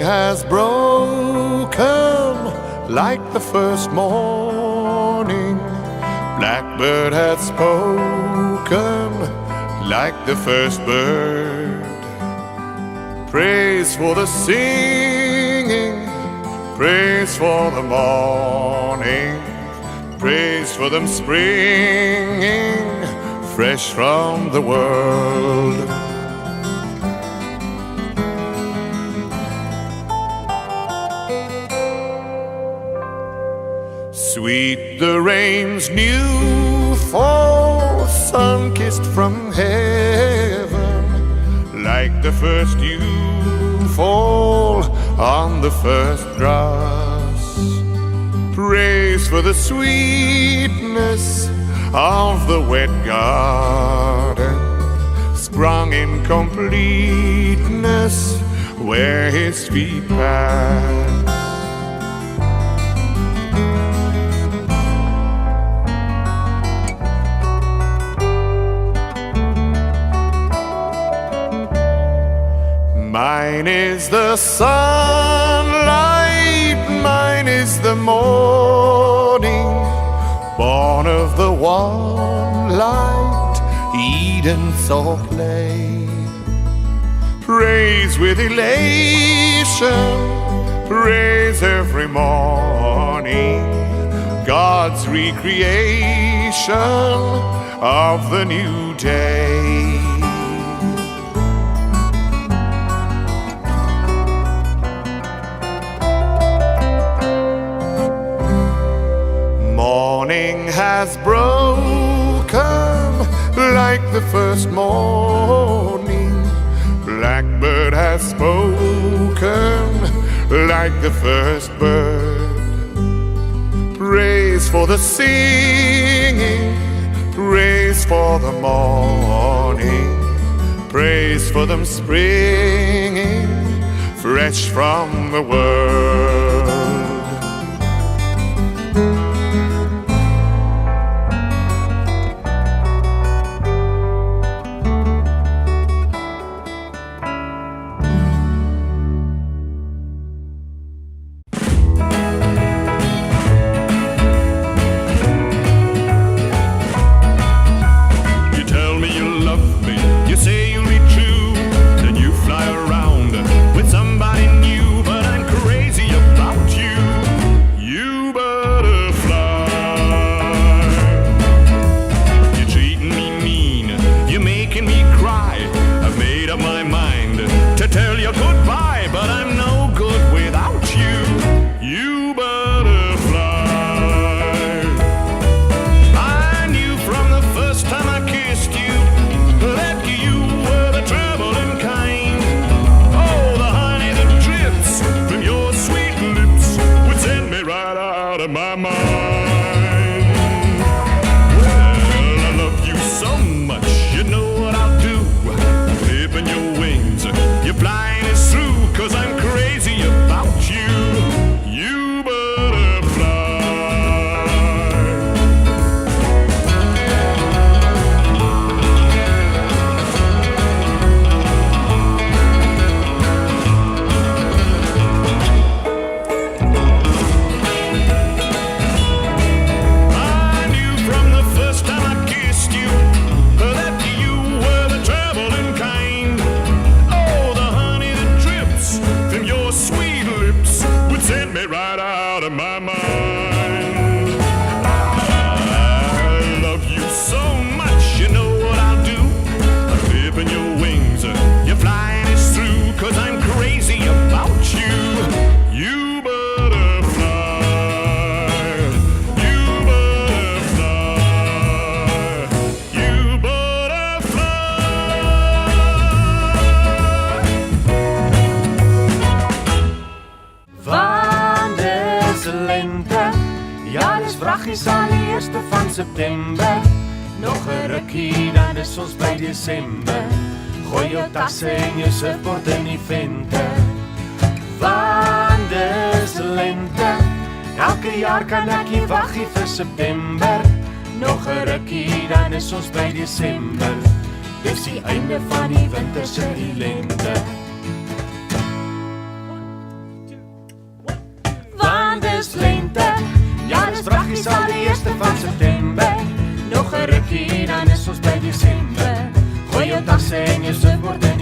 has broken like the first morning. Blackbird has spoken like the first bird. Praise for the singing, praise for the morning, praise for them springing fresh from the world. Sweet the rain's new fall, sun-kissed from heaven, like the first dew fall on the first grass. Praise for the sweetness of the wet garden, sprung in completeness where his feet pass. Mine is the sunlight, mine is the morning, born of the one light Eden saw play. Praise with elation, praise every morning, God's recreation of the new day. Morning has broken like the first morning. Blackbird has spoken like the first bird. Praise for the singing, praise for the morning, praise for them springing fresh from the world. Vraggies aan die 1ste van September. Nog 'n rukkie, dan is ons by Desember. Gooi jou tasse en jou surfboard in die vente. Want dis lente. Elke jaar kan ek nie wag nie vir September. Nog 'n rukkie, dan is ons by Desember. Dis die einde van die winter se ellende. vraggies al die 1 van September. Nog 'n rukkie dan is ons by Desember. Gooi jou tasse en jou surfboard